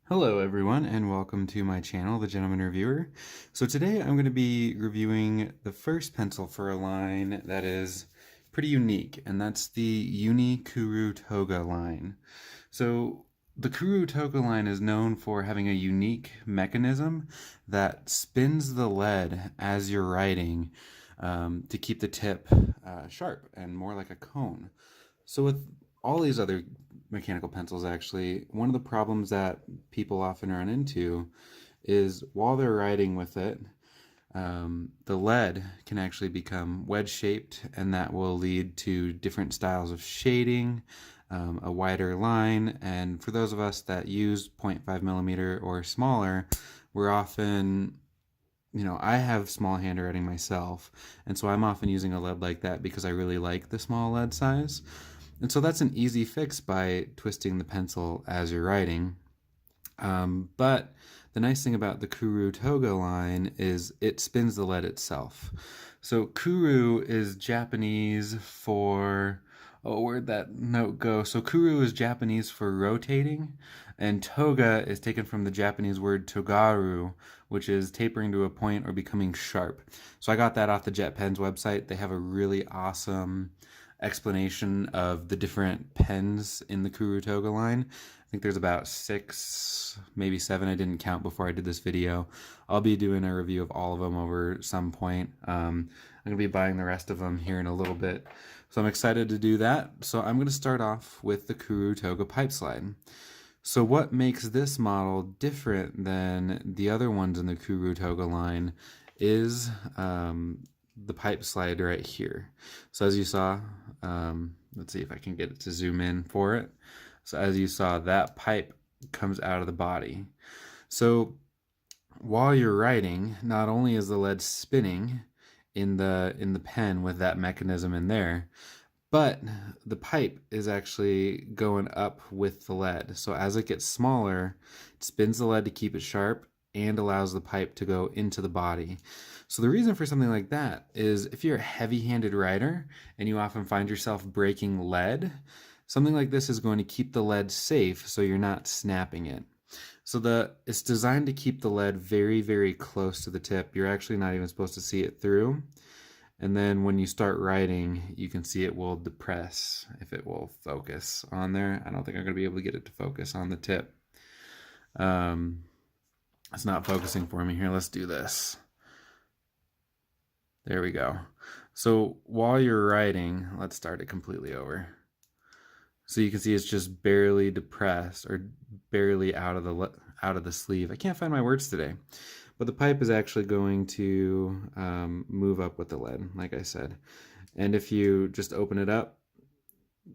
Hello everyone and welcome to my channel, The Gentleman Reviewer. So today I'm going to be reviewing the first pencil for a line that is pretty unique, and that's the Uni Kuru Toga line. So the Kuru Toga line is known for having a unique mechanism that spins the lead as you're writing to keep the tip sharp and more like a cone. So with all these other mechanical pencils, actually, one of the problems that people often run into is while they're writing with it, the lead can actually become wedge shaped, and that will lead to different styles of shading, a wider line. And for those of us that use 0.5 millimeter or smaller, we're often, I have small handwriting myself, and so I'm often using a lead like that because I really like the small lead size. And so that's an easy fix by twisting the pencil as you're writing. But the nice thing about the Kuru Toga line is it spins the lead itself. So Kuru is Japanese for, oh, where'd that note go? So Kuru is Japanese for rotating, and Toga is taken from the Japanese word togaru, which is tapering to a point or becoming sharp. So I got that off the JetPens website. They have a really awesome explanation of the different pens in the Kuru Toga line. I think there's about 6, maybe 7. I didn't count before I did this video. I'll be doing a review of all of them over some point. I'm going to be buying the rest of them here in a little bit. So I'm excited to do that. So I'm going to start off with the Kuru Toga pipe slide. So what makes this model different than the other ones in the Kuru Toga line is the pipe slide right here. So as you saw, let's see if I can get it to zoom in for it. So as you saw, that pipe comes out of the body. So while you're writing, not only is the lead spinning in the pen with that mechanism in there, but the pipe is actually going up with the lead. So as it gets smaller, it spins the lead to keep it sharp and allows the pipe to go into the body. So the reason for something like that is if you're a heavy-handed writer and you often find yourself breaking lead, something like this is going to keep the lead safe so you're not snapping it. So it's designed to keep the lead very, very close to the tip. You're actually not even supposed to see it through. And then when you start writing, you can see it will depress if it will focus on there. I don't think I'm going to be able to get it to focus on the tip. It's not focusing for me here. Let's do this. There we go. So while you're writing, let's start it completely over. So you can see it's just barely depressed or barely out of the sleeve. I can't find my words today. But the pipe is actually going to move up with the lead, like I said. And if you just open it up,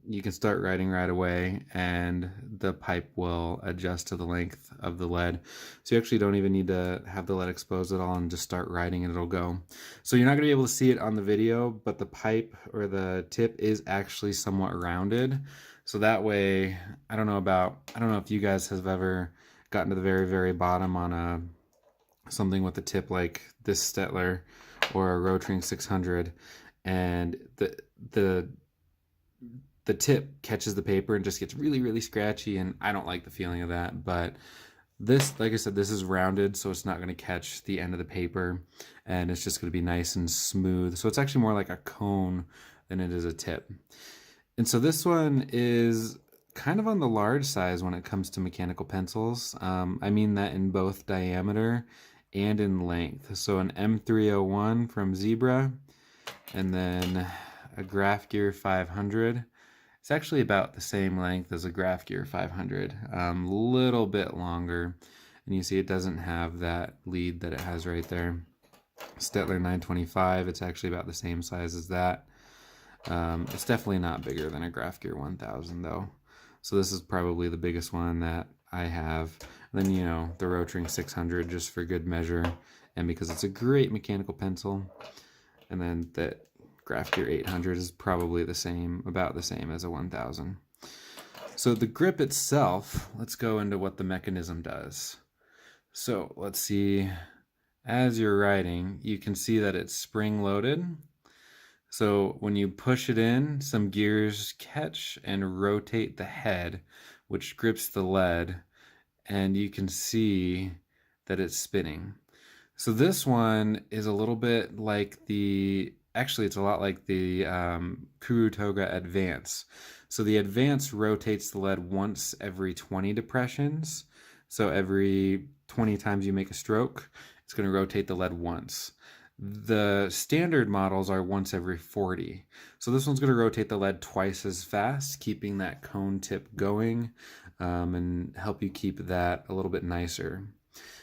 you can start writing right away, and the pipe will adjust to the length of the lead. So you actually don't even need to have the lead exposed at all and just start writing and it'll go. So you're not going to be able to see it on the video, but the pipe or the tip is actually somewhat rounded. So that way, I don't know if you guys have ever gotten to the very, very bottom on something with a tip like this Stettler or a Rotring 600, and the tip catches the paper and just gets really, really scratchy, and I don't like the feeling of that. But this, like I said, this is rounded, so it's not going to catch the end of the paper, and it's just going to be nice and smooth. So it's actually more like a cone than it is a tip. And so this one is kind of on the large size when it comes to mechanical pencils. I mean that in both diameter and in length. So an M301 from Zebra, and then a Graph Gear 500. It's actually about the same length as a Graph Gear 500, little bit longer. And you see it doesn't have that lead that it has right there. Stettler 925, it's actually about the same size as that. It's definitely not bigger than a Graph Gear 1000 though. So this is probably the biggest one that I have. And then, the Rotring 600 just for good measure, and because it's a great mechanical pencil. And then the Graph Gear 800 is probably about the same as a 1000. So the grip itself, let's go into what the mechanism does. So let's see, as you're writing, you can see that it's spring-loaded. So when you push it in, some gears catch and rotate the head, which grips the lead, and you can see that it's spinning. So this one is a little bit like actually it's a lot like the Kuru Toga Advance. So the Advance rotates the lead once every 20 depressions. So every 20 times you make a stroke, it's going to rotate the lead once. The standard models are once every 40. So this one's going to rotate the lead twice as fast, keeping that cone tip going, and help you keep that a little bit nicer.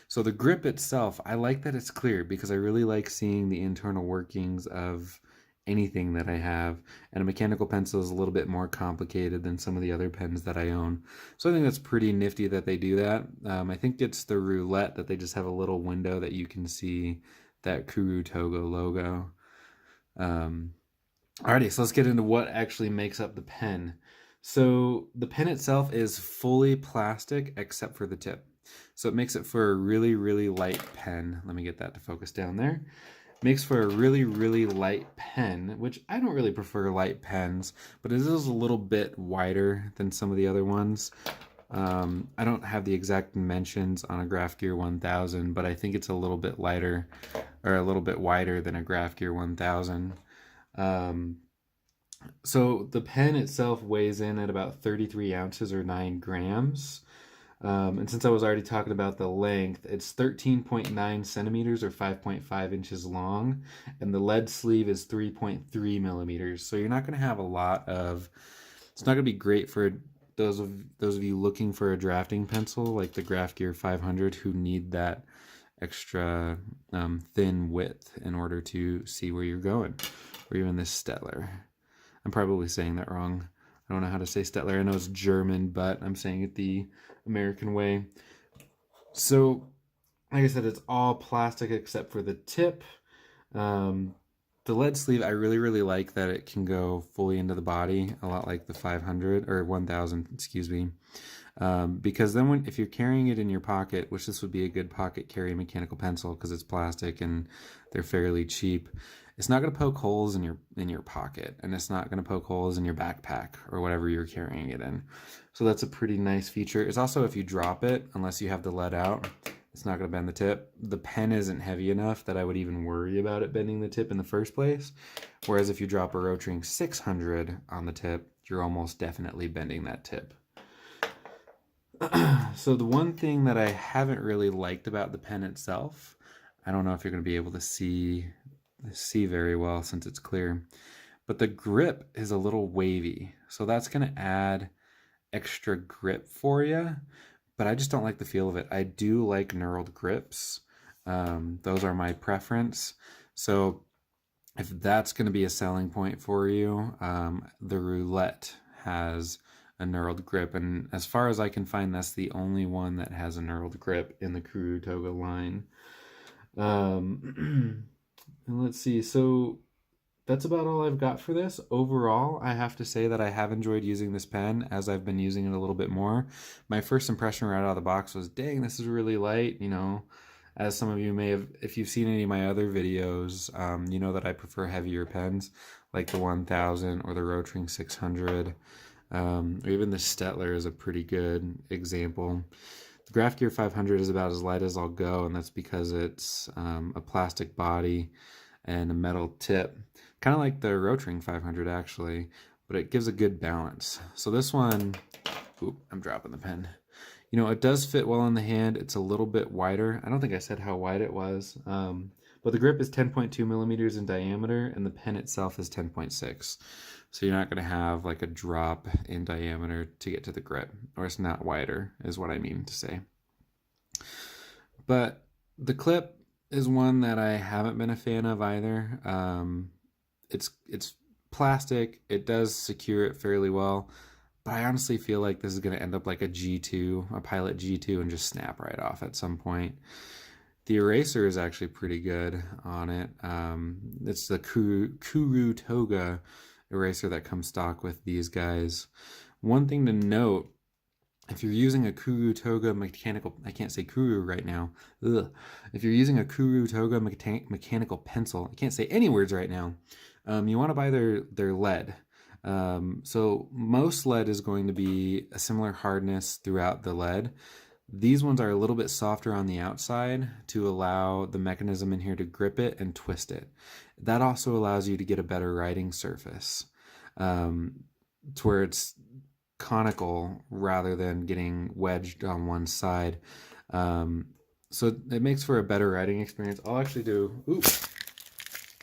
So the grip itself, I like that it's clear because I really like seeing the internal workings of anything that I have. And a mechanical pencil is a little bit more complicated than some of the other pens that I own. So I think that's pretty nifty that they do that. I think it's the roulette that they just have a little window that you can see that Kuru Toga logo. Alrighty, so let's get into what actually makes up the pen. So the pen itself is fully plastic except for the tip. So it makes it for a really, really light pen. Let me get that to focus down there. Makes for a really, really light pen, which I don't really prefer light pens, but it is a little bit wider than some of the other ones. I don't have the exact dimensions on a Graph Gear 1000, but I think it's a little bit lighter or a little bit wider than a Graph Gear 1000. So the pen itself weighs in at about 33 ounces or 9 grams. And since I was already talking about the length, it's 13.9 centimeters or 5.5 inches long, and the lead sleeve is 3.3 millimeters. So you're not going to have a lot of, it's not going to be great for those of you looking for a drafting pencil like the Graph Gear 500 who need that extra thin width in order to see where you're going, or even this Stettler. I'm probably saying that wrong. I don't know how to say Stettler. I know it's German, but I'm saying it the American way. So, like I said, it's all plastic except for the tip. The lead sleeve, I really, really like that it can go fully into the body, a lot like the 500 or 1000, excuse me. Because then if you're carrying it in your pocket, which this would be a good pocket carry mechanical pencil because it's plastic and they're fairly cheap, it's not going to poke holes in your pocket, and it's not going to poke holes in your backpack or whatever you're carrying it in. So that's a pretty nice feature. It's also, if you drop it, unless you have the lead out, it's not going to bend the tip. The pen isn't heavy enough that I would even worry about it bending the tip in the first place. Whereas if you drop a Rotring 600 on the tip, you're almost definitely bending that tip. So the one thing that I haven't really liked about the pen itself, I don't know if you're going to be able to see very well since it's clear, but the grip is a little wavy. So that's going to add extra grip for you, but I just don't like the feel of it. I do like knurled grips. Those are my preference. So if that's going to be a selling point for you, the roulette has a knurled grip, and as far as I can find, that's the only one that has a knurled grip in the Kuru Toga line. And let's see, so that's about all I've got for this. Overall, I have to say that I have enjoyed using this pen as I've been using it a little bit more. My first impression right out of the box was, dang, this is really light, you know. As some of you may have, if you've seen any of my other videos, you know that I prefer heavier pens, like the 1000 or the Rotring 600, or even the Stettler is a pretty good example. The Graph Gear 500 is about as light as I'll go, and that's because it's a plastic body and a metal tip. Kind of like the Rotring 500 actually, but it gives a good balance. So this one, oop, I'm dropping the pen. You know, it does fit well in the hand. It's a little bit wider. I don't think I said how wide it was, but the grip is 10.2 millimeters in diameter, and the pen itself is 10.6. So you're not going to have like a drop in diameter to get to the grip, or it's not wider, is what I mean to say. But the clip is one that I haven't been a fan of either. It's plastic. It does secure it fairly well, but I honestly feel like this is going to end up like a G2, a Pilot G2, and just snap right off at some point. The eraser is actually pretty good on it. It's the Kuru Toga eraser that comes stock with these guys. One thing to note, if you're using a Kuru Toga mechanical, I can't say Kuru right now. Ugh. If you're using a Kuru Toga mechanical pencil, I can't say any words right now. You want to buy their lead. So most lead is going to be a similar hardness throughout the lead. These ones are a little bit softer on the outside to allow the mechanism in here to grip it and twist it. That also allows you to get a better writing surface, to where it's conical rather than getting wedged on one side. So it makes for a better writing experience. I'll actually do, oop,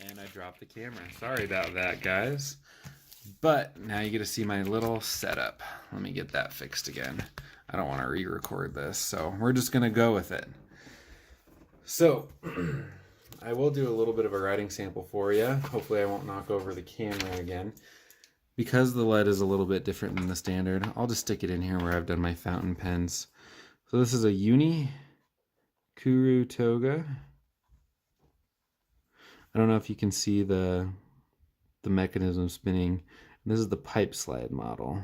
and I dropped the camera. Sorry about that, guys. But now you get to see my little setup. Let me get that fixed again. I don't want to re-record this, so we're just going to go with it. So I will do a little bit of a writing sample for you. Hopefully I won't knock over the camera again. Because the lead is a little bit different than the standard, I'll just stick it in here where I've done my fountain pens. So this is a Uni Kuru Toga. I don't know if you can see the mechanism spinning. This is the pipe slide model.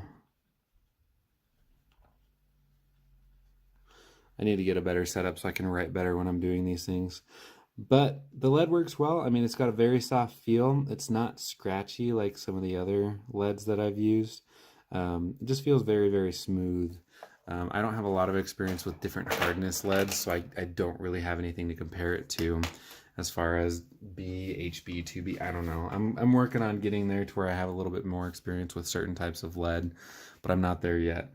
I need to get a better setup so I can write better when I'm doing these things. But the lead works well. I mean, it's got a very soft feel. It's not scratchy like some of the other leads that I've used. It just feels very, very smooth. I don't have a lot of experience with different hardness leads, so I don't really have anything to compare it to as far as B, HB, 2B. I don't know. I'm working on getting there to where I have a little bit more experience with certain types of lead, but I'm not there yet.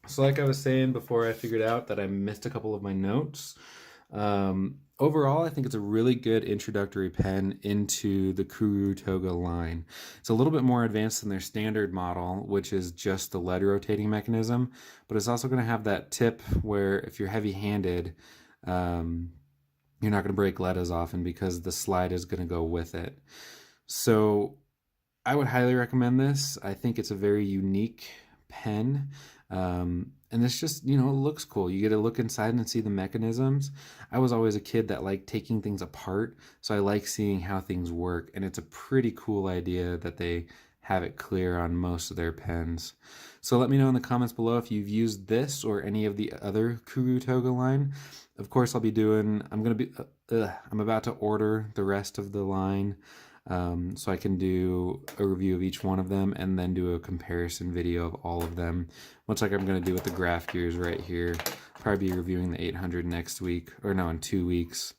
So like I was saying before, I figured out that I missed a couple of my notes. Overall, I think it's a really good introductory pen into the Kuru Toga line. It's a little bit more advanced than their standard model, which is just the lead rotating mechanism, but it's also going to have that tip where if you're heavy-handed, you're not going to break lead as often because the slide is going to go with it. So I would highly recommend this. I think it's a very unique pen. And this just, it looks cool. You get to look inside and see the mechanisms. I was always a kid that liked taking things apart, so I like seeing how things work, and it's a pretty cool idea that they have it clear on most of their pens. So let me know in the comments below if you've used this or any of the other Kuru Toga line. Of course, I'm about to order the rest of the line. So I can do a review of each one of them and then do a comparison video of all of them, much like I'm going to do with the graph gears right here. Probably be reviewing the 800 next week, or no, in 2 weeks,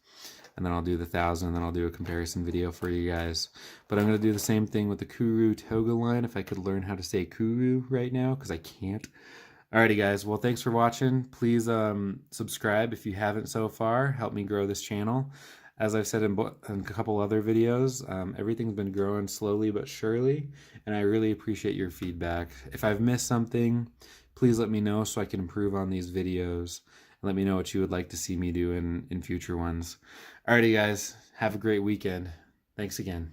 and then I'll do the 1000, and then I'll do a comparison video for you guys. But I'm going to do the same thing with the Kuru Toga line, if I could learn how to say Kuru right now, because I can't. Alrighty guys, well thanks for watching. Please subscribe if you haven't so far. Help me grow this channel. As I've said in a couple other videos, everything's been growing slowly but surely, and I really appreciate your feedback. If I've missed something, please let me know so I can improve on these videos. And let me know what you would like to see me do in future ones. Alrighty guys, have a great weekend. Thanks again.